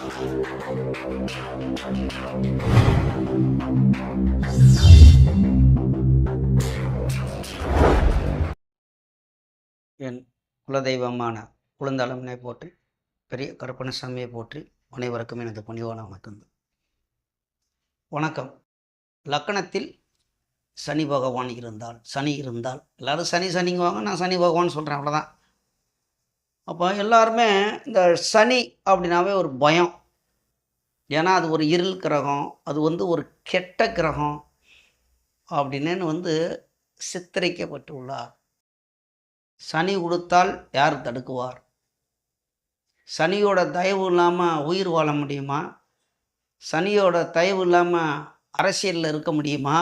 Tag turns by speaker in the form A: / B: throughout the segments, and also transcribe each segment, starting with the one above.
A: என் குலதெய்வமான குழந்தாளமனை போற்றி, பெரிய கருப்பணசாமியை போற்றி, அனைவருக்கும் எனது பணிவான வணக்கம். வணக்கம். லக்கணத்தில் சனி பகவான் இருந்தால், எல்லோரும் சனிங்குவாங்க, நான் சனி பகவான் சொல்கிறேன், அவ்வளோதான். அப்போ எல்லாருமே இந்த சனி அப்படின்னாவே ஒரு பயம். ஏன்னா அது ஒரு இருள் கிரகம், அது ஒரு கெட்ட கிரகம் அப்படின்னு சித்தரிக்கப்பட்டுள்ளார். சனி கொடுத்தால் யார் தடுக்குவார்? சனியோட தயவு இல்லாமல் உயிர் வாழ முடியுமா? சனியோட தயவு இல்லாமல் அரசியலில் இருக்க முடியுமா?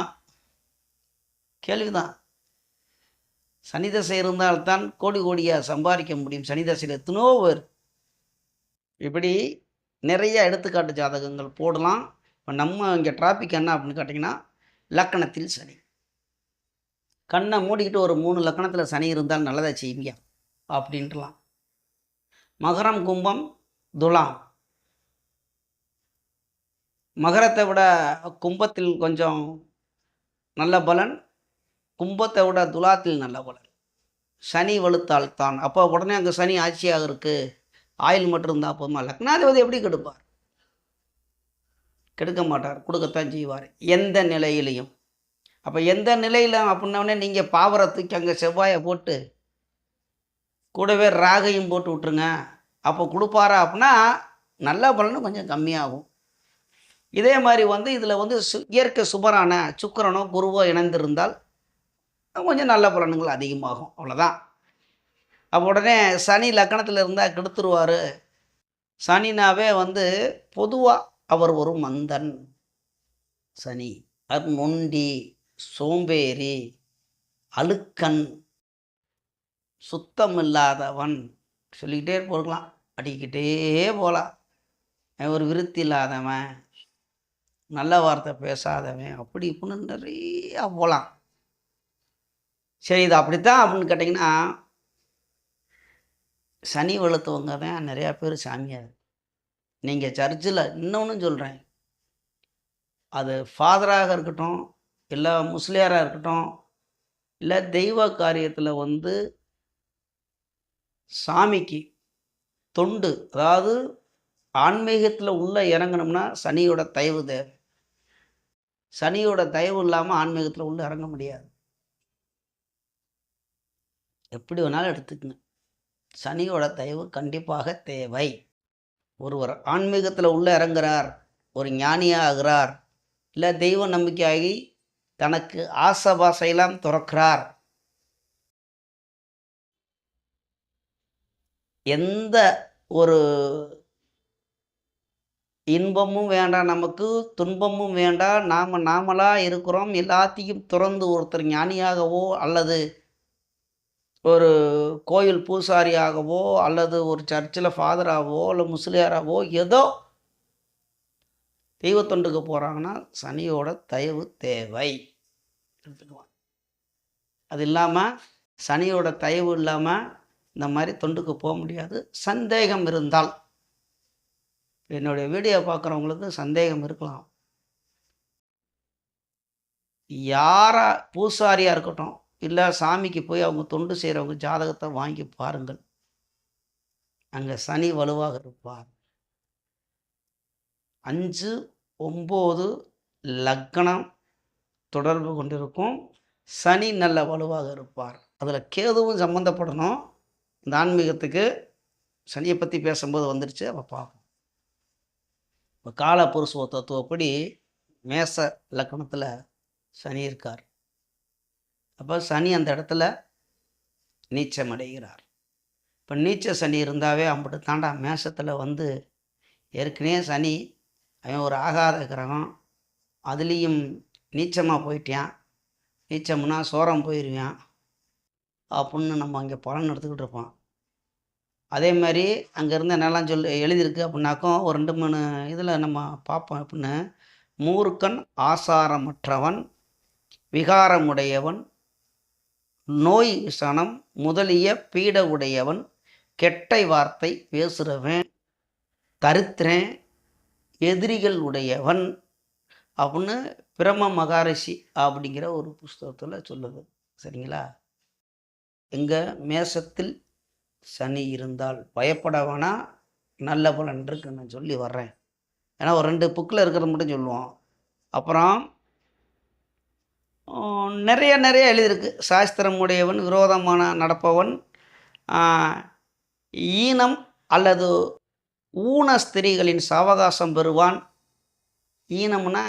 A: கேள்விதான். சனி தசை இருந்தால்தான் கோடி கோடியாக சம்பாதிக்க முடியும். சனி தசையில் எத்தனோ பேர் இப்படி நிறைய எடுத்துக்காட்டு ஜாதகங்கள் போடலாம். இப்போ நம்ம இங்கே டிராபிக் என்ன அப்படின்னு கேட்டிங்கன்னா, லக்கணத்தில் சனி. கண்ணை மூடிக்கிட்டு ஒரு 3 லக்கணத்தில் சனி இருந்தால் நல்லதை செய்வியா அப்படின்ட்டுலாம். மகரம், கும்பம், துலாம். மகரத்தை விட கும்பத்தில் கொஞ்சம் நல்ல பலன், கும்பத்தை விட துலாத்தில் நல்ல பலன். சனி வலுத்தால் தான். அப்போ உடனே அங்கே சனி ஆட்சியாக இருக்குது, ஆயில் மட்டும் இருந்தால் போதுமா? லக்னாதிபதி எப்படி கெடுப்பார்? கெடுக்க மாட்டார், கொடுக்கத்தான் செய்வார் எந்த நிலையிலையும். அப்போ எந்த நிலையில் அப்படின்னோடனே நீங்கள் பாவரத்துக்கு அங்கே செவ்வாயை போட்டு கூடவே ராகையும் போட்டு விட்டுருங்க. அப்போ கொடுப்பாரா அப்படின்னா நல்ல பலனும் கொஞ்சம் கம்மியாகும். இதே மாதிரி இதில் இயற்கை சுபரான சுக்கிரனோ குருவோ இணைந்திருந்தால் கொஞ்சம் நல்ல பலன்கள் அதிகமாகும், அவ்வளோதான். அப்போ உடனே சனி லக்கணத்தில் இருந்தால் கெடுத்துருவார். சனினாவே பொதுவாக அவர் ஒரு மந்தன். சனி அது நொண்டி, சோம்பேறி, அழுக்கன், சுத்தம் இல்லாதவன், சொல்லிக்கிட்டே போகலாம், அடிக்கிட்டே போகலாம். ஒரு விருத்தி இல்லாதவன், நல்ல வார்த்தை பேசாதவன், அப்படி இப்படின்னு நிறையா போகலாம். சரி, இது அப்படித்தான் அப்படின்னு கேட்டிங்கன்னா, சனி வளர்த்தவங்க தான் நிறையா பேர் சாமியார். நீங்கள் சர்ச்சில் இன்னொன்று சொல்கிறேன், அது ஃபாதராக இருக்கட்டும், இல்லை முஸ்லியாராக இருக்கட்டும், இல்லை தெய்வ காரியத்தில் சாமிக்கு தொண்டு, அதாவது ஆன்மீகத்தில் உள்ளே இறங்கணும்னா சனியோட தயவு தேவை. சனியோட தயவு இல்லாமல் ஆன்மீகத்தில் உள்ளே இறங்க முடியாது. எப்படி வேணாலும் எடுத்துக்கங்க, சனியோட தயவு கண்டிப்பாக தேவை. ஒருவர் ஆன்மீகத்தில் உள்ளே இறங்குறார், ஒரு ஞானியாக ஆகிறார், இல்லை தெய்வ நம்பிக்கையாகி தனக்கு ஆசபாசையெல்லாம் துறக்கிறார், எந்த ஒரு இன்பமும் வேண்டாம், நமக்கு துன்பமும் வேண்டாம், நாமளாக இருக்கிறோம், எல்லாத்தையும் துறந்து ஒருத்தர் ஞானியாகவோ அல்லது ஒரு கோயில் பூசாரியாகவோ அல்லது ஒரு சர்ச்சில் ஃபாதராகவோ இல்லை முஸ்லியாராகவோ ஏதோ தெய்வத்தொண்டுக்கு போகிறாங்கன்னா சனியோட தயவு தேவை. எடுத்துக்குவாங்க. அது இல்லாமல் சனியோட தயவு இல்லாமல் இந்த மாதிரி தொண்டுக்கு போக முடியாது. சந்தேகம் இருந்தால், என்னுடைய வீடியோ பார்க்குறவங்களுக்கு சந்தேகம் இருக்கலாம், யாரா பூசாரியாக இருக்கட்டும் இல்லை சாமிக்கு போய் அவங்க தொண்டு செய்கிறவங்க ஜாதகத்தை வாங்கி பாருங்கள், அங்கே சனி வலுவாக இருப்பார். 5, 9 லக்னம் தொடர்பு கொண்டிருக்கும் சனி நல்ல வலுவாக இருப்பார். அதில் கேதுவும் சம்மந்தப்படணும். இந்த ஆன்மீகத்துக்கு சனியை பற்றி பேசும்போது வந்துடுச்சு, அப்போ பார்ப்போம். இப்போ கால புருஷ தத்துவப்படி மேச லக்கணத்தில் சனி இருக்கார். அப்போ சனி அந்த இடத்துல நீச்சம் அடைகிறார். இப்போ நீச்ச சனி இருந்தாவே அம்பிட்டு தாண்டா. மேசத்தில் ஏற்கனவே சனி அவன் ஒரு ஆகாத கிரகம், அதுலேயும் நீச்சமாக போயிட்டான். நீச்சம்னா சோரம் போயிடுவான் அப்படின்னு நம்ம அங்கே பலன் எடுத்துக்கிட்டு இருப்போம். அதே மாதிரி அங்கேருந்து என்னெல்லாம் எழுதியிருக்கு அப்படின்னாக்கும் ஒரு 2-3 இதில் நம்ம பார்ப்போம். அப்படின்னு மூர்க்கன், ஆசாரமற்றவன், விகாரமுடையவன், நோய் சனம் முதலிய பீட உடையவன், கெட்டை வார்த்தை பேசுகிறவன், தரித்திரன், எதிரிகள் உடையவன் அப்படின்னு பிரம்ம மகாரிஷி அப்படிங்கிற ஒரு புஸ்தகத்தில் சொல்லுது. சரிங்களா? எங்கள் மேசத்தில் சனி இருந்தால் பயப்பட வேணா, நல்ல பலன் இருக்குன்னு நான் சொல்லி வர்றேன். ஏன்னா ஒரு 2 புக்கில் இருக்கிறது மட்டும் சொல்லுவோம். அப்புறம் நிறைய எழுதியிருக்கு. சாஸ்திரம் உடையவன், விரோதமான நடப்பவன், ஈனம் அல்லது ஊன ஸ்திரீகளின் சாவகாசம் பெறுவான். ஈனம்னா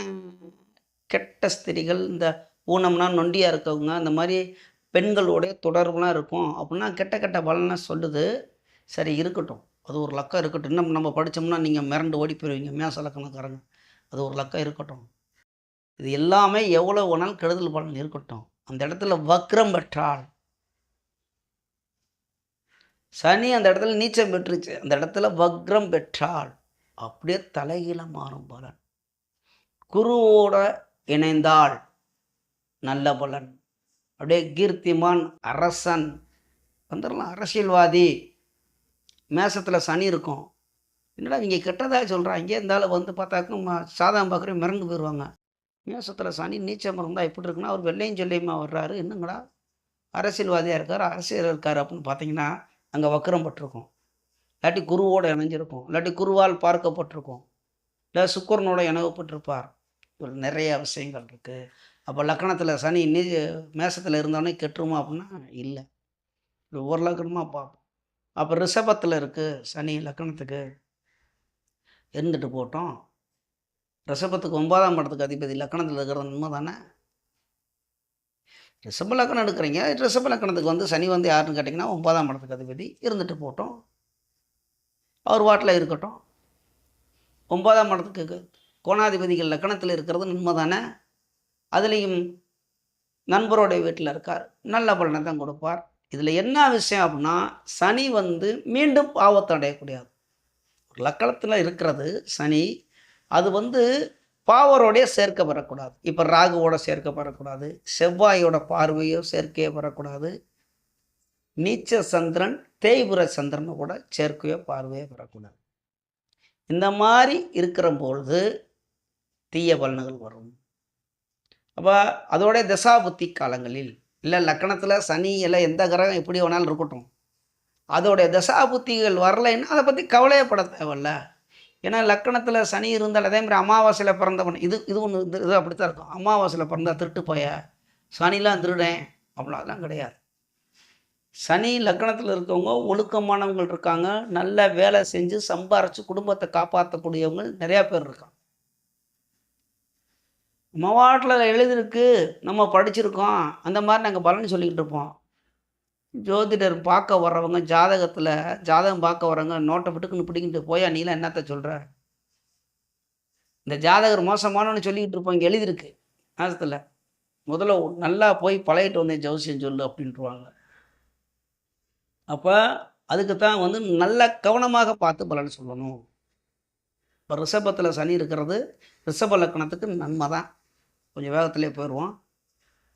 A: கெட்ட ஸ்திரீகள், இந்த ஊனம்னா நொண்டியாக இருக்கவங்க, அந்த மாதிரி பெண்களுடைய தொடர்புலாம் இருக்கும் அப்படின்னா கெட்ட கெட்ட பலனை சொல்லுது. சரி இருக்கட்டும், அது ஒரு லக்கம் இருக்கட்டும். இன்னும் நம்ம படித்தோம்னா நீங்கள் மிரண்டு ஓடி போயிடுவீங்க, மேச லக்கணக்காரங்க. அது ஒரு லக்கம் இருக்கட்டும். இது எல்லாமே எவ்வளோ வேணாலும் கெடுதல் பலன் இருக்கட்டும். அந்த இடத்துல வக்ரம் பெற்றால், சனி அந்த இடத்துல நீச்சம் பெற்றுச்சு, அந்த இடத்துல வக்ரம் பெற்றால் அப்படியே தலைகீழ மாறும் பலன். குருவோட இணைந்தால் நல்ல பலன். அப்படியே கீர்த்திமான், அரசன் வந்துடலாம். அரசியல்வாதி, மேசத்தில் சனி இருக்கும். என்னடா இங்கே கெட்டதாக சொல்கிறாங்க, இருந்தாலும் வந்து பார்த்தாக்கும் சாதகம் பார்க்குறேன் மிரண்டு போயிடுவாங்க. மேசத்தில் சனி நீச்சம் இருந்தால் எப்படி இருக்குன்னா, அவர் வெள்ளையும் சொல்லியுமா வர்றாரு, என்னங்கடா அரசியல்வாதியாக இருக்கார், அரசியல் இருக்கார் அப்படின்னு பார்த்தீங்கன்னா அங்கே வக்கரம் பட்டிருக்கும். இல்லாட்டி குருவோடு இணைஞ்சிருக்கும், இல்லாட்டி குருவால் பார்க்கப்பட்டிருக்கும், இல்லை சுக்கரனோட இணைவுப்பட்டிருப்பார். நிறைய விஷயங்கள் இருக்குது. அப்போ லக்கணத்தில் சனி மேசத்தில் இருந்தோடனே கெட்டுருமா அப்படின்னா இல்லை, ஒவ்வொரு லக்கணமாக பார்ப்போம். அப்போ ரிஷபத்தில் இருக்குது சனி லக்கணத்துக்கு, இருந்துட்டு போட்டோம். ரிஷபத்துக்கு 9ஆம் இடத்துக்கு அதிபதி லக்கணத்தில் இருக்கிறது உண்மை தானே? ரிஷப லக்கணம் எடுக்கிறீங்க, ரிஷப லக்கணத்துக்கு வந்து சனி வந்து யாருன்னு கேட்டிங்கன்னா 9ஆம் இடத்துக்கு அதிபதி, இருந்துட்டு போட்டோம், அவர் வாட்டில் இருக்கட்டும். 9ஆம் இடத்துக்கு கோணாதிபதிகள் லக்கணத்தில் இருக்கிறது உண்மை தானே? அதுலேயும் நண்பருடைய வீட்டில் இருக்கார், நல்ல பலனை தான் கொடுப்பார். இதில் என்ன விஷயம் அப்படின்னா, சனி வந்து மீண்டும் பாவத்தை அடையக்கூடியது. லக்கணத்தில் இருக்கிறது சனி, அது வந்து பாவரோடைய சேர்க்க பெறக்கூடாது. இப்போ ராகுவோட சேர்க்க பெறக்கூடாது, செவ்வாயோட பார்வையோ சேர்க்கையோ பெறக்கூடாது, நீச்ச சந்திரன் தேய்புர சந்திரனை கூட சேர்க்கையோ பார்வையோ பெறக்கூடாது. இந்த மாதிரி இருக்கிற பொழுது தீய பலன்கள் வரும். அப்போ அதோடைய தசாபுத்தி காலங்களில், இல்லை லக்கணத்தில் சனி எல்லாம் எந்த கிரகம் எப்படி வேணாலும் இருக்கட்டும், அதோடைய தசாபுத்திகள் வரலைன்னா அதை பற்றி கவலையப்பட தேவையில்ல. ஏன்னா லக்கணத்தில் சனி இருந்தால், அதே மாதிரி அமாவாசையில் பிறந்தவன், இது ஒன்று இது அப்படித்தான் இருக்கும். அமாவாசையில் பிறந்தால் திருட்டு போய, சனிலாம் திருடேன் அப்படிலாம் அதெல்லாம் கிடையாது. சனி லக்கணத்தில் இருக்கவங்க ஒழுக்கமானவங்க இருக்காங்க, நல்ல வேலை செஞ்சு சம்பாரித்து குடும்பத்தை காப்பாற்றக்கூடியவங்க நிறையா பேர் இருக்காங்க. நம்ம வாட்டில் எழுதிருக்கு, நம்ம படிச்சிருக்கோம், அந்த மாதிரி நாங்கள் பலன் சொல்லிக்கிட்டு இருப்போம். ஜோதிடர் பார்க்க வர்றவங்க ஜாதகத்தில் ஜாதகம் பார்க்க வர்றவங்க நோட்டை விட்டுக்குன்னு பிடிக்கிட்டு போயா நீலாம் என்னத்த சொல்கிற, இந்த ஜாதகர் மோசமானவன்னு சொல்லிக்கிட்டு இருப்போம். இங்கே எழுதிருக்கு மாதத்தில், முதல்ல நல்லா போய் பழகிட்டு வந்தேன் ஜோசியம் சொல்லு அப்படின்ட்டுருவாங்க. அப்போ அதுக்கு தான் வந்து நல்ல கவனமாக பார்த்து பலன் சொல்லணும். இப்போ ரிஷபத்தில் சனி இருக்கிறது ரிஷப லக்கணத்துக்கு நன்மை தான். கொஞ்சம் வேகத்திலே போயிடுவோம்.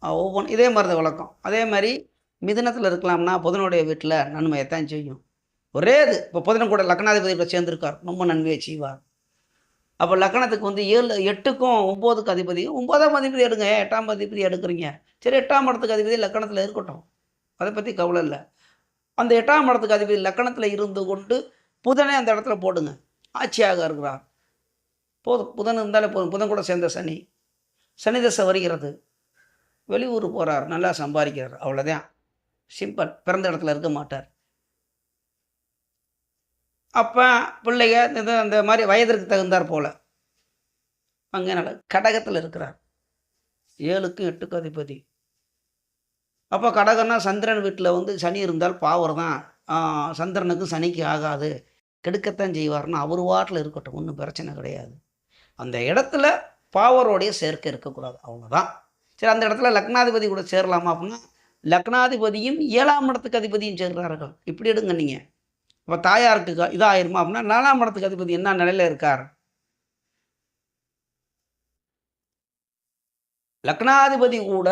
A: ஒவ்வொன்று இதே மாதிரி தான் வழக்கம். அதே மாதிரி மிதுனத்தில் இருக்கலாம்னா புதனுடைய வீட்டில் நன்மையைத்தான் செய்யும். ஒரே இது இப்போ புதன் கூட லக்னாதிபதியோட சேர்ந்துருக்கார், ரொம்ப நன்மையை செய்வார். அப்போ லக்கணத்துக்கு வந்து 7 8க்கும் 9க்கு அதிபதியும் 9ஆம் அதிபதி எடுங்க, 8ஆம் அதிபதி எடுக்கிறீங்க, சரி 8ஆம் இடத்துக்கு அதிபதி லக்கணத்தில் இருக்கட்டும், அதை பற்றி கவலை இல்லை. அந்த 8ஆம் இடத்துக்கு அதிபதி லக்கணத்தில் இருந்து கொண்டு புதனே அந்த இடத்துல போடுங்க, ஆட்சியாக இருக்கிறார். போதும், புதன் இருந்தாலே போதும். புதன் கூட சேர்ந்த சனி, சனி தசை வருகிறது, வெளியூர் போகிறார், நல்லா சம்பாதிக்கிறார், அவ்வளோதான், சிம்பிள். பிறந்த இடத்துல இருக்க மாட்டார். அப்போ பிள்ளைங்க அந்த மாதிரி வயதிற்கு தகுந்தார் போல் அங்கே கடகத்தில் இருக்கிறார், 7க்கும் 8க்கும் அதிபதி. அப்போ கடகம்னா சந்திரன் வீட்டில் வந்து சனி இருந்தால் பாவர் தான், சந்திரனுக்கு சனிக்கு ஆகாது, கெடுக்கத்தான் செய்வார்னா அவர் வாட்டில் இருக்கட்டும், ஒன்றும் பிரச்சனை கிடையாது. அந்த இடத்துல பாவரோடைய சேர்க்கை இருக்கக்கூடாது, அவ்வளோதான். சரி, அந்த இடத்துல லக்னாதிபதி கூட சேரலாமா அப்படின்னா, லக்னாதிபதியும் 7ஆம் இடத்துக்கு அதிபதியும் சேர்கிறார்கள். இப்படி எடுங்க நீங்கள். இப்போ தாயாருக்கு இதாகிருமா அப்படின்னா, 4ஆம் இடத்துக்கு அதிபதி என்ன நிலையில் இருக்கார், லக்னாதிபதி கூட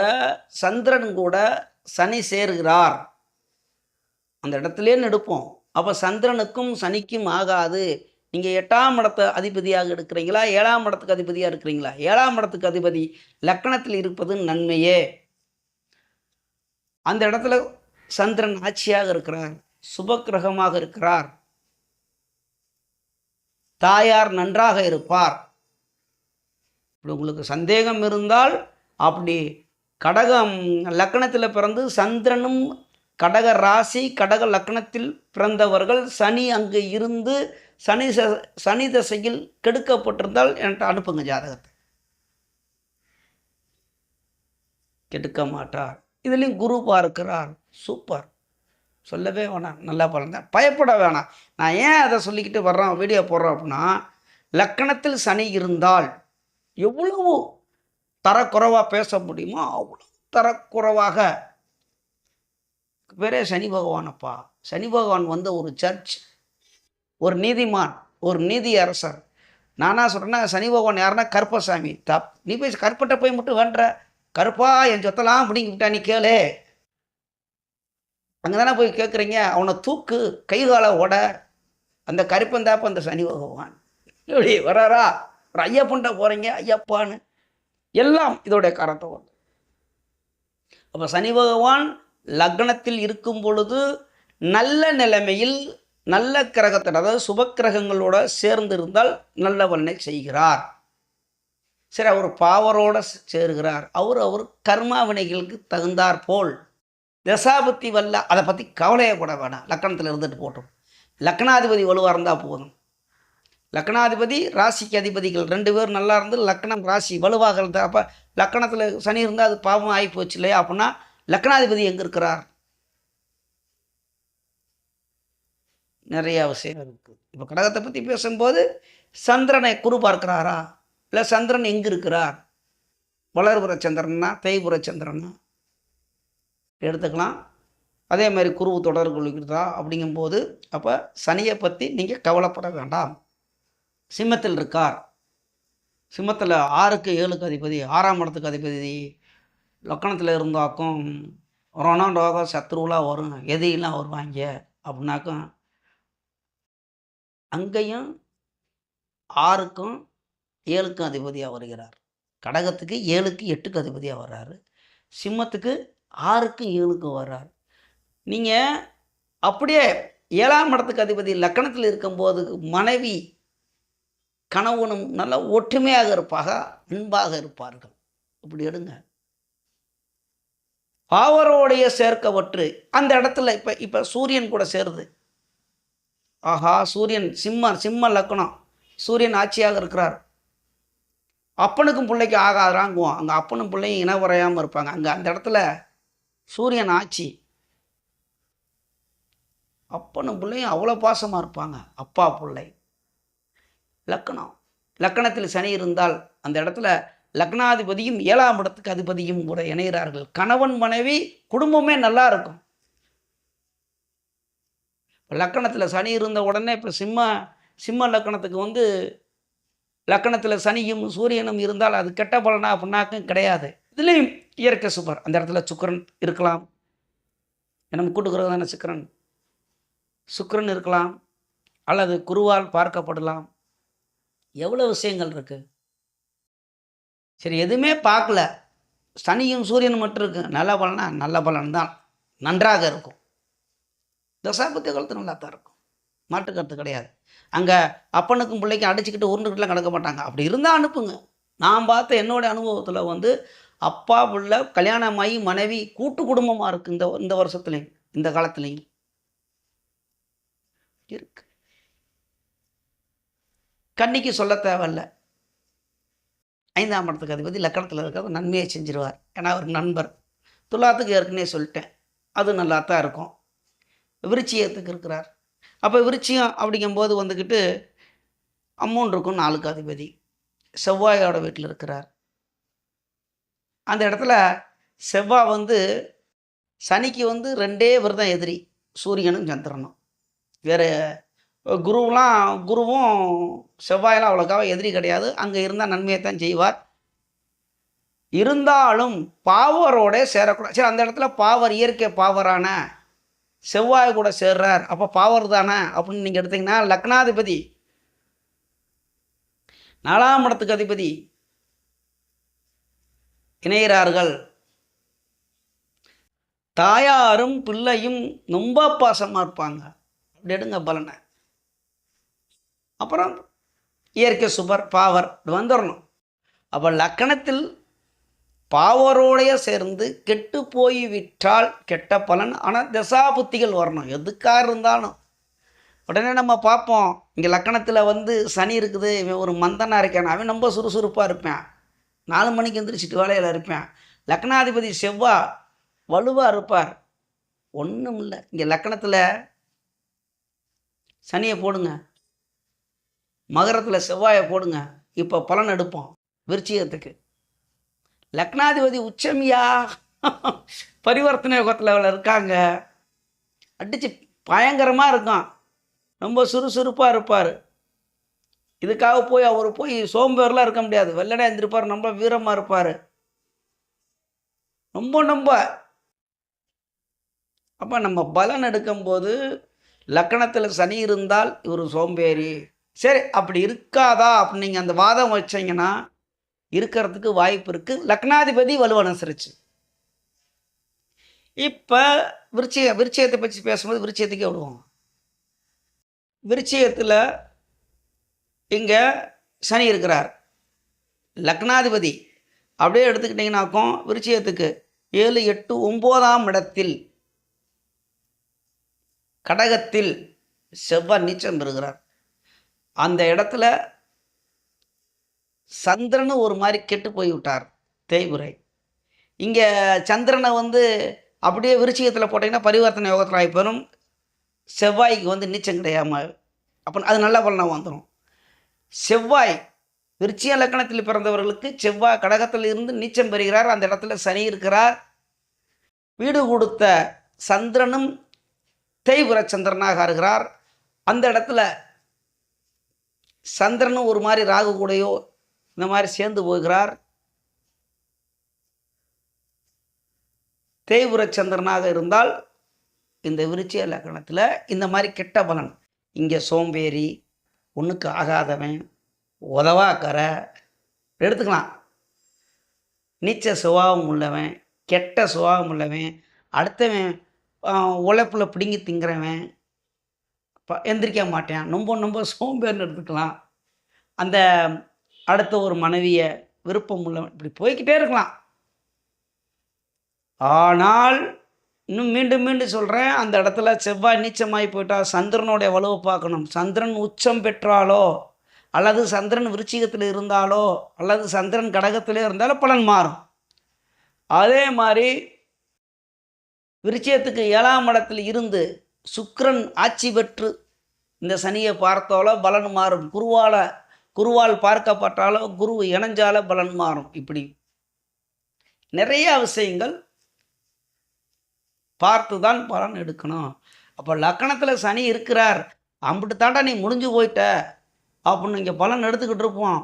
A: சந்திரன் கூட சனி சேர்கிறார், அந்த இடத்துலேன்னு எடுப்போம். அப்போ சந்திரனுக்கும் சனிக்கும் ஆகாது, நீங்கள் 8ஆம் இடத்த அதிபதியாக இருக்கிறீங்களா, 7ஆம் இடத்துக்கு அதிபதியாக இருக்கிறீங்களா? 7ஆம் இடத்துக்கு அதிபதி லக்னத்தில் இருப்பது நன்மையே. அந்த இடத்துல சந்திரன் ஆட்சியாக இருக்கிறார், சுபக்கிரகமாக இருக்கிறார், தாயார் நன்றாக இருப்பார். இப்படி உங்களுக்கு சந்தேகம் இருந்தால், அப்படி கடகம் லக்னத்தில் பிறந்து சந்திரனும் கடக ராசி கடக லக்னத்தில் பிறந்தவர்கள் சனி அங்கு இருந்து சனி தசையில் கெடுக்கப்பட்டிருந்தால் என்கிட்ட அனுப்புங்க ஜாதகத்தை. கெடுக்க மாட்டார். இதுலேயும் குரு பார்க்கிறார், சூப்பர், சொல்லவே வேணாம், நல்லா பலன். பயப்பட வேணாம். நான் ஏன் அதை சொல்லிக்கிட்டு வர்றேன், வீடியோ போடுறோம் அப்படின்னா, லக்கணத்தில் சனி இருந்தால் எவ்வளவு தரக்குறைவாக பேச முடியுமோ அவ்வளோ தரக்குறைவாக. பேரே சனி பகவானப்பா. சனி பகவான் வந்து ஒரு சர்ச், ஒரு நீதிமான், ஒரு நீதி அரசர். நானா சொல்கிறேன்னா சனி பகவான் யாருன்னா கருப்பசாமி. நீ போய் கருப்பட்ட போய் மட்டும் வேண்ட, கருப்பா என் சொத்தெல்லாம் பிடிங்கிட்டா நீ கேளு, அங்கே தானே போய் கேட்குறீங்க. அவனை தூக்கு, கை காலை ஓட. அந்த கருப்பந்தாப்ப அந்த சனி பகவான் எப்படி வராரா? ஒரு ஐயப்பன்ட்ட போகிறீங்க, ஐயப்பான்னு எல்லாம் இதோடைய காரணத்தை வரும். அப்போ சனி பகவான் லக்னத்தில் இருக்கும் பொழுது நல்ல நிலைமையில் நல்ல கிரகத்தில், அதாவது சுபக்கிரகங்களோட சேர்ந்து இருந்தால் நல்ல பலனை செய்கிறார். சரி, அவர் பாவரோடு சேருகிறார், அவர் கர்மா வினைகளுக்கு தகுந்தார் போல் தசாபத்தி வல்ல, அதை பற்றி கவலையப்பட வேணாம். லக்கணத்தில் இருந்துட்டு போட்டோம். லக்னாதிபதி வலுவாக இருந்தால் போதும். லக்னாதிபதி ராசிக்கு அதிபதிகள் 2 பேர் நல்லா இருந்து லக்னம் ராசி வலுவாக இருந்தால், அப்போ லக்கணத்தில் சனி இருந்தால் அது பாவம் ஆகி போச்சு இல்லையா? அப்படின்னா லக்னாதிபதி எங்கே இருக்கிறார்? நிறைய விஷயம் இருக்குது. இப்போ கடகத்தை பற்றி பேசும்போது சந்திரனை குரு பார்க்கிறாரா, இல்லை சந்திரன் எங்கே இருக்கிறார்? வளர்புற சந்திரனா தேய்புற சந்திரனா எடுத்துக்கலாம். அதே மாதிரி குருவு தொடர்பு கொள்கிறதா அப்படிங்கும்போது அப்போ சனியை பற்றி நீங்கள் கவலைப்பட வேண்டாம். சிம்மத்தில் இருக்கார். சிம்மத்தில் 6க்கு 7க்கு அதிபதி, 6ஆம் இடத்துக்கு அதிபதி லக்கணத்தில் இருந்தாக்கும் ரொனாண்டோக சத்ருவலாக வரும், எதிரிலாம் வருவாங்க அப்படின்னாக்கும் அங்கேயும் 6க்கும் 7க்கும் அதிபதியாக வருகிறார். கடகத்துக்கு 7க்கு 8க்கு அதிபதியாக வர்றாரு, சிம்மத்துக்கு 6க்கும் 7க்கும் வர்றார். நீங்கள் அப்படியே 7ஆம் இடத்துக்கு அதிபதி லக்கணத்தில் இருக்கும்போது மனைவி கணவனும் நல்லா ஒற்றுமையாக இருப்பாக, அன்பாக இருப்பார்கள். இப்படி எடுங்க. பாவரோடைய சேர்க்கவற்று அந்த இடத்துல இப்போ சூரியன் கூட சேருது. ஆஹா, சூரியன் சிம்ம லக்கணம், சூரியன் ஆட்சியாக இருக்கிறார். அப்பனுக்கும் பிள்ளைக்கு ஆகாதாங்குவோம். அங்கே அப்பனும் பிள்ளையும் இனவரையாமல் இருப்பாங்க. அங்கே அந்த இடத்துல சூரியன் ஆட்சி, அப்பனும் பிள்ளையும் அவ்வளோ பாசமாக இருப்பாங்க, அப்பா பிள்ளை. லக்கணத்தில் சனி இருந்தால் அந்த இடத்துல லக்னாதிபதியும் 7ஆம் இடத்துக்கு அதிபதியும் கூட இணைகிறார்கள். கணவன் மனைவி குடும்பமே நல்லா இருக்கும். லக்கணத்தில் சனி இருந்த உடனே இப்போ சிம்ம லக்கணத்துக்கு வந்து லக்கணத்தில் சனியும் சூரியனும் இருந்தால் அது கெட்ட பலனா அப்படின்னாக்கும் கிடையாது. இதுலேயும் இயற்கை சூப்பர். அந்த இடத்துல சுக்கிரன் இருக்கலாம், நம்ம கூட்டுக்கிறது தானே சுக்கிரன் இருக்கலாம், அல்லது குருவால் பார்க்கப்படலாம். எவ்வளோ விஷயங்கள் இருக்குது. சரி, எதுவுமே பார்க்கல, சனியும் சூரியனும் மட்டும் இருக்கு, நல்ல பலனா நல்ல பலன் தான், நன்றாக இருக்கும். தசாபத்திய காலத்து நல்லா தான் இருக்கும், மாற்றுக்கருத்து கிடையாது. அங்கே அப்பனுக்கும் பிள்ளைக்கும் அடிச்சுக்கிட்டு உருண்டுக்கிட்டுலாம் கிடக்க மாட்டாங்க. அப்படி இருந்தால் அனுப்புங்க. நான் பார்த்த என்னோடய அனுபவத்தில் வந்து அப்பா பிள்ளை கல்யாணமாகி மனைவி கூட்டு குடும்பமாக இருக்குது. இந்த வருஷத்துலையும் இந்த காலத்துலேயும் இருக்கு. கன்னிக்கு சொல்ல தேவையில்லை. 5ஆம் இடத்துக்கு அதிபதி லக்கணத்தில் இருக்கிறது நன்மையை செஞ்சிருவார். ஏன்னா அவர் நண்பர். துலாத்துக்கு ஏற்கனவே சொல்லிட்டேன், அது நல்லா தான் இருக்கும். விருச்சியத்துக்கு இருக்கிறார். அப்போ விருச்சியம் அப்படிங்கும்போது வந்துக்கிட்டு 3க்கும் 4க்கு அதிபதி செவ்வாயோட வீட்டில் இருக்கிறார். அந்த இடத்துல செவ்வாய் வந்து சனிக்கு வந்து 2 விரதம் எதிரி, சூரியனும் சந்திரனும். வேறு குருவும் செவ்வாயெல்லாம் அவ்வளோக்காக எதிரி கிடையாது. அங்கே இருந்தால் நன்மையை தான் செய்வார். இருந்தாலும் பாவரோட சேரக்கூடாது. சரி, அந்த இடத்துல பாவர் இயற்கை பாவரான செவ்வாய் கூட சேர்றார், அப்போ பாவர் தானே அப்படின்னு நீங்கள் எடுத்திங்கன்னா லக்னாதிபதி 4ஆம் இடத்துக்கு அதிபதி இணைகிறார்கள். தாயாரும் பிள்ளையும் ரொம்ப பாசமாக இருப்பாங்க. அப்படி எடுங்க பலனை. அப்புறம் இயற்கை சுபர் பாவர் வந்துடணும். அப்போ லக்கணத்தில் பாவரோடைய சேர்ந்து கெட்டு போய் விட்டால் கெட்ட பலன். ஆனால் தசாபுத்திகள் வரணும் எதுக்காக இருந்தாலும். உடனே நம்ம பார்ப்போம், இங்கே லக்கணத்தில் வந்து சனி இருக்குது, இவன் ஒரு மந்தனாக இருக்கான், அவன் ரொம்ப சுறுசுறுப்பாக இருப்பேன், 4 மணிக்கு எந்திரிச்சிட்டு வேலையில் இருப்பேன். லக்னாதிபதி செவ்வாய் வலுவாக இருப்பார். ஒன்றும் இல்லை. இங்கே லக்கணத்தில் சனியை போடுங்க, மகரத்தில் செவ்வாயை போடுங்க, இப்போ பலன் எடுப்போம். விருச்சிகத்துக்கு லக்னாதிபதி உச்சமியா பரிவர்த்தனை யோகத்தில் இருக்காங்க, அடித்து பயங்கரமாக இருக்கும், ரொம்ப சுறுசுறுப்பாக இருப்பார். இதுக்காக அவர் போய் சோம்பேறிலாம் இருக்க முடியாது, வெள்ளடா எழுந்திருப்பார், ரொம்ப வீரமாக இருப்பார், ரொம்ப. அப்போ நம்ம பலன் எடுக்கும்போது லக்கணத்தில் சனி இருந்தால் இவர் சோம்பேறி. சரி, அப்படி இருக்காதா அப்படின்னு நீங்கள் அந்த வாதம் வச்சிங்கன்னா இருக்கிறதுக்கு வாய்ப்பு இருக்குது, லக்னாதிபதி வலுவனுசரிச்சு. இப்போ விருச்சிகத்தை பற்றி பேசும்போது விருச்சிகத்துக்கே விடுவோம். விருச்சிகத்தில் இங்கே சனி இருக்கிறார், லக்னாதிபதி. அப்படியே எடுத்துக்கிட்டிங்கனாக்கும் விருச்சிகத்துக்கு 7, 8, 9ஆம் இடத்தில் கடகத்தில் செவ்வாய் நீச்சம் பெறுகிறார். அந்த இடத்துல சந்திரனு ஒரு மாதிரி கெட்டு போய்விட்டார், தேய்புரை. இங்கே சந்திரனை வந்து அப்படியே விருச்சிகத்தில் போட்டிங்கன்னா பரிவர்த்தனை யோகத்தில் ஆகிப்பெறும், செவ்வாய்க்கு வந்து நீச்சம் கிடையாமல். அப்போ அது நல்ல பலனாக வந்துடும். செவ்வாய் விருச்சிக லக்கணத்தில் பிறந்தவர்களுக்கு செவ்வாய் கடகத்தில் இருந்து நீச்சம் பெறுகிறார், அந்த இடத்துல சனி இருக்கிறார். வீடு கொடுத்த சந்திரனும் தேய்புர சந்திரனாக இருக்கிறார். அந்த இடத்துல சந்திரனும் ஒரு மாதிரி ராகு கூடையோ இந்த மாதிரி சேர்ந்து போகிறார். தேய்புர சந்திரனாக இருந்தால் இந்த விருச்சிக லக்கணத்தில் இந்த மாதிரி கெட்ட பலன். இங்கே சோம்பேறி, ஒன்றுக்கு ஆகாதவன், உதவாக்கரை எடுத்துக்கலாம், நீச்ச சுபாவம் உள்ளவன், கெட்ட சுபாவம் உள்ளவன், அடுத்தவன் உழைப்பில் பிடுங்கி திங்கிறவன், எந்திரிக்க மாட்டேன், ரொம்ப சோம்பேறின்னு எடுத்துக்கலாம். அந்த அடுத்த ஒரு மனைவியை விருப்பம் உள்ளவன், இப்படி போய்கிட்டே இருக்கலாம். ஆனால் இன்னும் மீண்டும் சொல்கிறேன், அந்த இடத்துல செவ்வாய் நீச்சமாகி போயிட்டால் சந்திரனுடைய வலுவை பார்க்கணும். சந்திரன் உச்சம் பெற்றாலோ அல்லது சந்திரன் விருச்சிகத்தில் இருந்தாலோ அல்லது சந்திரன் கடகத்திலே இருந்தாலும் பலன் மாறும். அதே மாதிரி விருச்சிகத்துக்கு 7ஆம் இடத்தில் இருந்து சுக்கிரன் ஆட்சி பெற்று இந்த சனியை பார்த்தாலோ பலன் மாறும். குருவால் பார்க்கப்பட்டாலோ குரு இணைஞ்சாலோ பலன் மாறும். இப்படி நிறைய விஷயங்கள் பார்த்து தான் பலன் எடுக்கணும். அப்போ லக்கணத்தில் சனி இருக்கிறார், அம்பிட்டு தாண்டா நீ முடிஞ்சு போயிட்ட அப்படின்னு இங்கே பலன் எடுத்துக்கிட்டு இருப்போம்.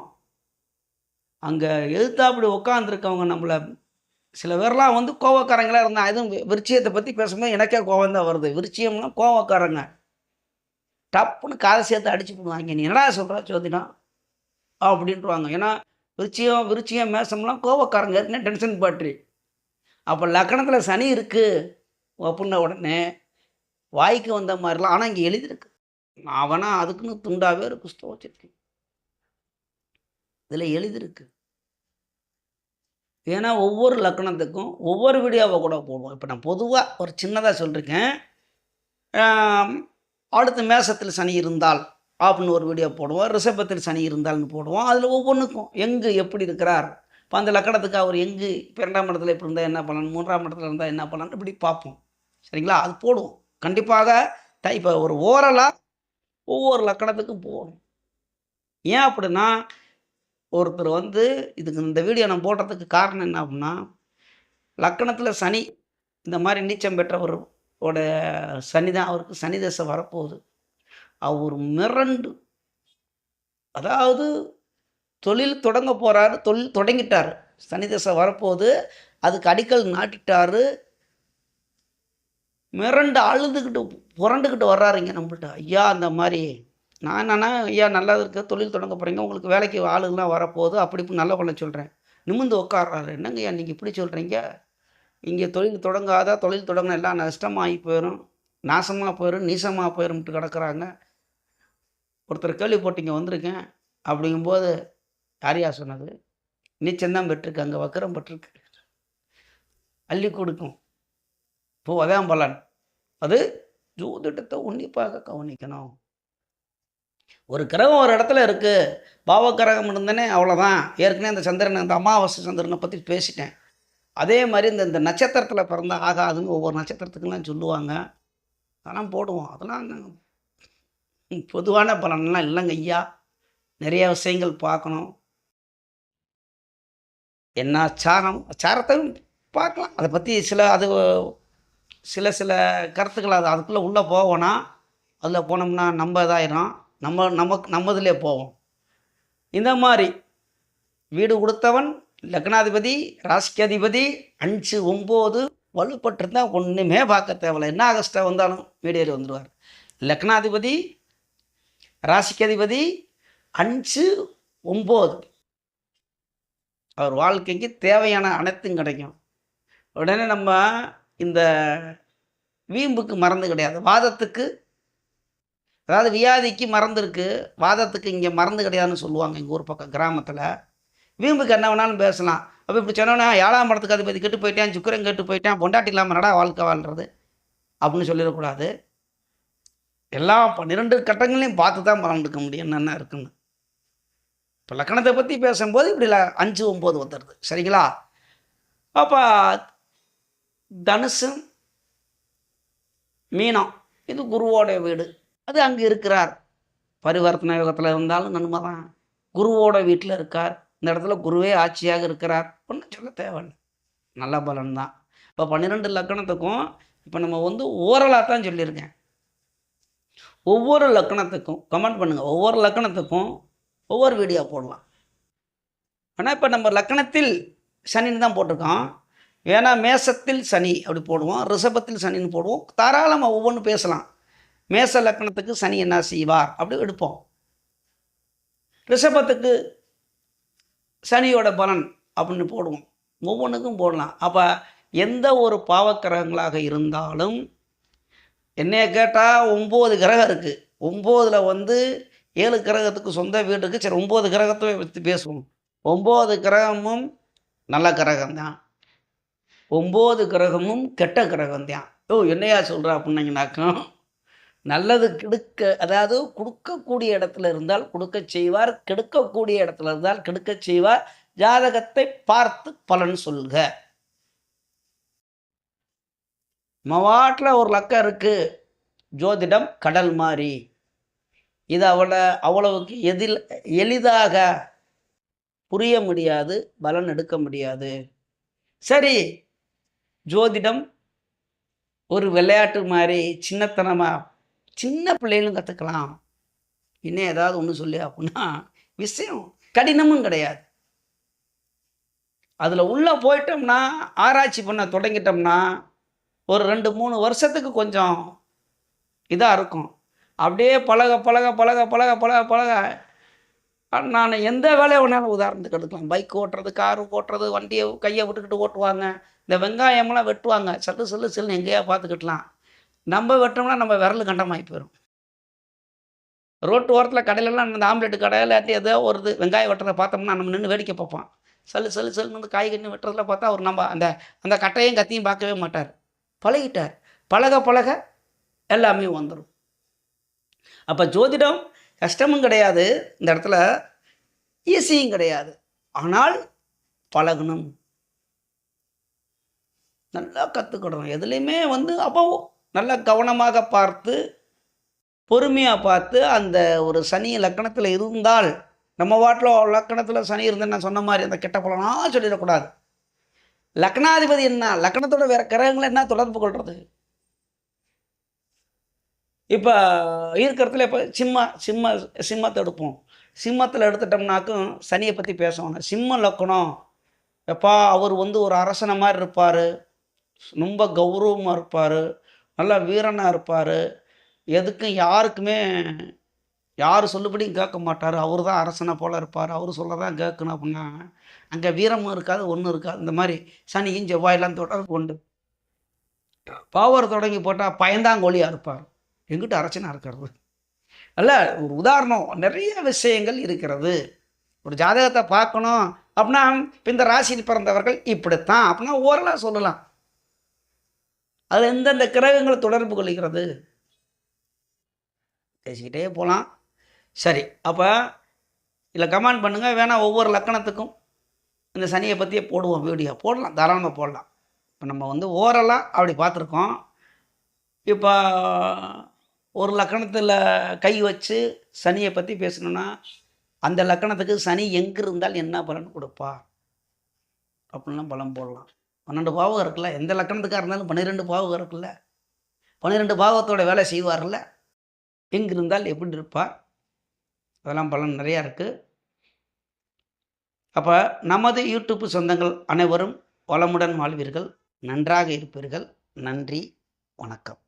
A: அங்கே எதிர்த்தாப்படி உட்காந்துருக்கவங்க நம்மளை சில பேர்லாம் வந்து கோவக்காரங்களாக இருந்தால், எதுவும் விருச்சிகத்தை பற்றி பேசும்போது எனக்கே கோவம் தான் வருது. விருச்சிகம்னா கோவக்காரங்க, டப்புன்னு காதை சேர்த்து அடிச்சு போடுவாங்க. நீ என்னடா சொல்கிற சோதிடம் அப்படின்ட்டுருவாங்க. ஏன்னா விருச்சிகம் மேசம்லாம் கோவக்காரங்க, ஏற்கனவே டென்ஷன் பாட்ரி. அப்போ லக்கணத்தில் சனி இருக்குது அப்படின்ன உடனே வாய்க்கு வந்த மாதிரிலாம். ஆனால் இங்கே எழுதியிருக்கு, அவனா அதுக்குன்னு துண்டாவே ஒரு புஸ்தகம் வச்சுருக்கேன், இதில் எழுதியிருக்கு. ஏன்னா ஒவ்வொரு லக்கணத்துக்கும் ஒவ்வொரு வீடியோவை கூட போடுவோம். இப்போ நான் பொதுவாக ஒரு சின்னதாக சொல்லியிருக்கேன். அடுத்த மேசத்தில் சனி இருந்தால் அப்படின்னு ஒரு வீடியோ போடுவோம், ரிஷபத்தில் சனி இருந்தால்னு போடுவோம். அதில் ஒவ்வொன்றுக்கும் எங்கு எப்படி இருக்கிறார், இப்போ அந்த லக்கணத்துக்கு அவர் எங்கு இப்போ 2ஆம் இடத்துல இப்படி இருந்தால் என்ன பலன், 3ஆம் இடத்துல இருந்தால் என்ன பலன், இப்படி பார்ப்போம். சரிங்களா? அது போடுவோம் கண்டிப்பாக. இப்போ ஒரு ஓரலாக ஒவ்வொரு லக்கணத்துக்கும் போகணும். ஏன் அப்படின்னா, ஒருத்தர் வந்து இதுக்கு இந்த வீடியோ நான் போடுறதுக்கு காரணம் என்ன அப்படின்னா, லக்கணத்தில் சனி இந்த மாதிரி நீச்சம் பெற்றவரோட சனி தான், அவருக்கு சனி தசை வரப்போகுது. அவர் மிரண்டு, அதாவது தொழில் தொடங்க போகிறாரு, தொழில் தொடங்கிட்டார், சனி தசை வரப்போகுது, அதுக்கு அடிக்கல் நாட்டிட்டார், மிரண்டு அழுதுகிட்டு புரண்டுக்கிட்டு வர்றாருங்க நம்மள்கிட்ட. ஐயா அந்த மாதிரி நான் என்னன்னா, ஐயா நல்லது இருக்கு, தொழில் தொடங்க போகிறீங்க, உங்களுக்கு வேலைக்கு ஆளுங்கலாம் வரப்போகுது, அப்படி இப்படி நல்ல பலன் சொல்கிறேன். நிமிர்ந்து உட்கார்றாரு. என்னங்கய்யா நீங்க இப்படி சொல்கிறீங்க? இங்கே தொழில் தொடங்காத, தொழில் தொடங்கினா எல்லாம் நஷ்டமாகி போயிரும், நாசமா போயிரும், நீசமா போயிரும்ன்ட்டு கிடக்குறாங்க. ஒருத்தர் கேள்விப்பட்டு இங்கே வந்திருக்கேன். அப்படிங்கும்போது, யார்யா சொன்னது? நீச்சம் தான் பெற்றிருக்கு, அங்கே வக்கிரம் பெற்றிருக்கு. அள்ளி கொடுக்கும். இப்போ அதான் பலன். அது ஜோதிடத்தை உன்னிப்பாக கவனிக்கணும். ஒரு கிரகம் ஒரு இடத்துல இருக்கு, பாவ கிரகம் இருந்தேனே அவ்வளோதான். ஏற்கனவே அந்த சந்திரன், அந்த அமாவாசை சந்திரனை பற்றி பேசிட்டேன். அதே மாதிரி இந்த இந்த நட்சத்திரத்தில் பிறந்தா ஆகாதுன்னு ஒவ்வொரு நட்சத்திரத்துக்கெல்லாம் சொல்லுவாங்க. அதெல்லாம் போடுவோம். அதெல்லாம் பொதுவான பலன்லாம் இல்லைங்க ஐயா. நிறைய விஷயங்கள் பார்க்கணும். என்ன சாரம், சாரத்தையும் பார்க்கலாம். அதை பற்றி சில சில கருத்துக்கள் அது அதுக்குள்ளே உள்ளே போவோன்னா, அதில் போனோம்னா நம்ம இதாயிரும். நம்மதிலே போவோம். இந்த மாதிரி வீடு கொடுத்தவன் லக்னாதிபதி, ராசிக்கு அதிபதி 5, 9 வலுப்பட்டிருந்தால் ஒன்றுமே பார்க்க தேவையில்லை. என்ன கஷ்டம் வந்தாலும் வீடியோவில் வந்துடுவார். லக்னாதிபதி, ராசிக்கு அதிபதி 5, 9 அவர் வாழ்க்கைக்கு தேவையான அனைத்தும் கிடைக்கும். உடனே நம்ம இந்த வீம்புக்கு மருந்து கிடையாது, வாதத்துக்கு, அதாவது வியாதிக்கு மருந்து இருக்குது, வாதத்துக்கு இங்கே மருந்து கிடையாதுன்னு சொல்லுவாங்க எங்கள் ஊர் பக்கம் கிராமத்தில். வீம்புக்கு என்ன வேணாலும் பேசலாம். அப்போ இப்படி சொன்னோன்னா 7ஆம் இடத்துக்கு அதிபதி கெட்டு போயிட்டேன், சுக்கிரன் கெட்டு போயிட்டேன், பொண்டாட்டி இல்லாமல் நடா வாழ்க்கை வாழ்கிறது அப்படின்னு சொல்லிடக்கூடாது. எல்லா 12 கட்டங்களையும் பார்த்து தான் பலன் எடுக்க முடியும் என்னென்ன இருக்குன்னு. இப்போ லக்கணத்தை பற்றி பேசும்போது இப்படி 5, 9 வந்துடுது. சரிங்களா? அப்போ தனுசு, மீனம் இது குருவோட வீடு. அது அங்கே இருக்கிறார். பரிவர்த்தனை யோகத்தில் இருந்தாலும் நன்மை தான். குருவோட வீட்டில் இருக்கார். இந்த இடத்துல குருவே ஆட்சியாக இருக்கிறார். ஒன்றும் சொல்ல தேவையில்லை, நல்ல பலன் தான். இப்போ 12 லக்கணத்துக்கும் இப்போ நம்ம ஓரலாக தான் சொல்லியிருக்கேன். ஒவ்வொரு லக்கணத்துக்கும் கமெண்ட் பண்ணுங்கள். ஒவ்வொரு லக்கணத்துக்கும் ஒவ்வொரு வீடியோ போடலாம். ஆனால் இப்போ நம்ம லக்கணத்தில் சனின்னு தான் போட்டிருக்கோம். ஏன்னா மேசத்தில் சனி அப்படி போடுவோம், ரிஷபத்தில் சனின்னு போடுவோம். தாராளமாக ஒவ்வொன்று பேசலாம். மேச லக்கணத்துக்கு சனி என்ன செய்வார் அப்படி எடுப்போம். ரிஷபத்துக்கு சனியோட பலன் அப்படின்னு போடுவோம். ஒவ்வொன்றுக்கும் போடலாம். அப்போ எந்த ஒரு பாவக்கிரகங்களாக இருந்தாலும், என்னைய கேட்டால் 9 கிரகம் இருக்குது. 9ல் 7 கிரகத்துக்கு சொந்த வீட்டுக்கு, சரி 9 கிரகத்தை வச்சு பேசுவோம். 9 கிரகமும் நல்ல கிரகம்தான், 9 கிரகமும் கெட்ட கிரகம்தான். என்னையா சொல்கிற அப்படின்னீங்கனாக்கும், நல்லது கெடுக்க, அதாவது கொடுக்கக்கூடிய இடத்துல இருந்தால் கொடுக்க செய்வார், கெடுக்கக்கூடிய இடத்துல இருந்தால் கெடுக்க செய்வார். ஜாதகத்தை பார்த்து பலன் சொல்க. மவாட்டில் ஒரு லக்கம் இருக்குது. ஜோதிடம் கடல் மாதிரி. இது அவ்வளவுக்கு எளிதாக புரிய முடியாது, பலன் எடுக்க முடியாது. சரி, ஜோதிடம் ஒரு விளையாட்டு மாதிரி சின்னத்தனமாக சின்ன பிள்ளைகளும் கற்றுக்கலாம். இன்னும் ஏதாவது ஒன்று சொல்லி அப்படின்னா விஷயம் கடினமும் கிடையாது. அதில் உள்ளே போயிட்டோம்னா, ஆராய்ச்சி பண்ண தொடங்கிட்டோம்னா ஒரு 2-3 வருஷத்துக்கு கொஞ்சம் இதாக இருக்கும். அப்படியே பழக பழக பழக பழக பழக பழக நான் எந்த வேலையை வேணாலும் உதாரணத்துக்கு எடுக்கலாம். பைக் ஓட்டுறது, காரு ஓட்டுறது, வண்டியை கையை விட்டுக்கிட்டு ஓட்டுவாங்க. இந்த வெங்காயமெல்லாம் வெட்டுவாங்க. செல்லுன்னு எங்கேயா பார்த்துக்கிட்டலாம். நம்ம வெட்டோம்னா நம்ம விரல் கண்டமாகி போயிடும். ரோட்டு ஓரத்தில் கடையிலலாம் இந்த ஆம்லெட்டு கடையில் ஏதோ ஒரு வெங்காயம் வெட்டுறதை பார்த்தோம்னா நம்ம நின்று வேடிக்கை பார்ப்போம். செல்லுன்னு காய்கறி வெட்டுறதுல பார்த்தா அவர் நம்ம அந்த கட்டையும் கத்தியும் பார்க்கவே மாட்டார். பழகிட்டார். பழக பழக எல்லாமே வந்துடும். அப்போ ஜோதிடம் கஷ்டமும் கிடையாது, இந்த இடத்துல ஈஸியும் கிடையாது. ஆனால் பழகணும், நல்லா கற்றுக்கிடணும். எதுலேயுமே அப்போ நல்லா கவனமாக பார்த்து, பொறுமையாக பார்த்து, அந்த ஒரு சனி லக்கணத்தில் இருந்தால், நம்ம வாட்டில் லக்கணத்தில் சனி இருந்தேன்னு நான் சொன்ன மாதிரி அந்த கெட்ட பலனாக சொல்லிடக்கூடாது. லக்னாதிபதி என்ன, லக்கணத்தோட வேறு கிரகங்களை என்ன தொடர்பு கொள்வது? இப்போ இருக்கிறதுல இப்போ சிம்மத்தை எடுப்போம். சிம்மத்தில் எடுத்துட்டோம்னாக்கும் சனியை பற்றி பேசுவாங்க. சிம்ம லக்கணம் எப்பா அவர் ஒரு அரசனை மாதிரி இருப்பார், ரொம்ப கௌரவமாக இருப்பார், நல்லா வீரனாக இருப்பார், எதுக்கும் யாருக்குமே யார் சொல்லுபடியும் கேட்க மாட்டார். அவர் தான் அரசனை போல இருப்பார். அவர் சொல்ல தான் கேட்கணும் அப்படின்னா, அங்கே வீரமும் இருக்காது, ஒன்றும் இருக்காது. இந்த மாதிரி சனியும் செவ்வாயெல்லாம் தொடர்பு உண்டு. பவர் தொடங்கி போட்டால் பயந்தாங்கோலியாக இருப்பார். எங்கிட்ட அரசனாக இருக்கிறது. அல்ல, ஒரு உதாரணம், நிறைய விஷயங்கள் இருக்கிறது. ஒரு ஜாதகத்தை பார்க்கணும் அப்படின்னா, இப்போ இந்த ராசியில் பிறந்தவர்கள் இப்படித்தான் அப்படின்னா ஓரளவு சொல்லலாம். அதில் எந்தெந்த கிரகங்கள் தொடர்பு கொள்கிறது பேசிக்கிட்டே போகலாம். சரி, அப்போ இல்லை கமெண்ட் பண்ணுங்கள், வேணால் ஒவ்வொரு லக்கணத்துக்கும் இந்த சனியை பற்றியே போடுவோம், வீடியோ போடலாம், தாராளமாக போடலாம். இப்போ நம்ம வந்து ஓரலாக அப்படி பார்த்துருக்கோம். இப்போ ஒரு லக்கணத்தில் கை வச்சு சனியை பற்றி பேசணுன்னா, அந்த லக்கணத்துக்கு சனி எங்கே இருந்தால் என்ன பலன் கொடுப்பா அப்படின்லாம் பலன் போடலாம். 12 பாவகம் இருக்குல்ல, எந்த லக்கணத்துக்காக இருந்தாலும் 12 பாவகம் இருக்குல்ல, 12 பாவகத்தோட வேலை செய்வார்ல, எங்கே இருந்தால் எப்படி இருப்பார், அதெல்லாம் பலன் நிறையா இருக்குது. அப்போ நமது யூடியூப் சொந்தங்கள் அனைவரும் வளமுடன் வாழ்வீர்கள், நன்றாக இருப்பீர்கள். நன்றி, வணக்கம்.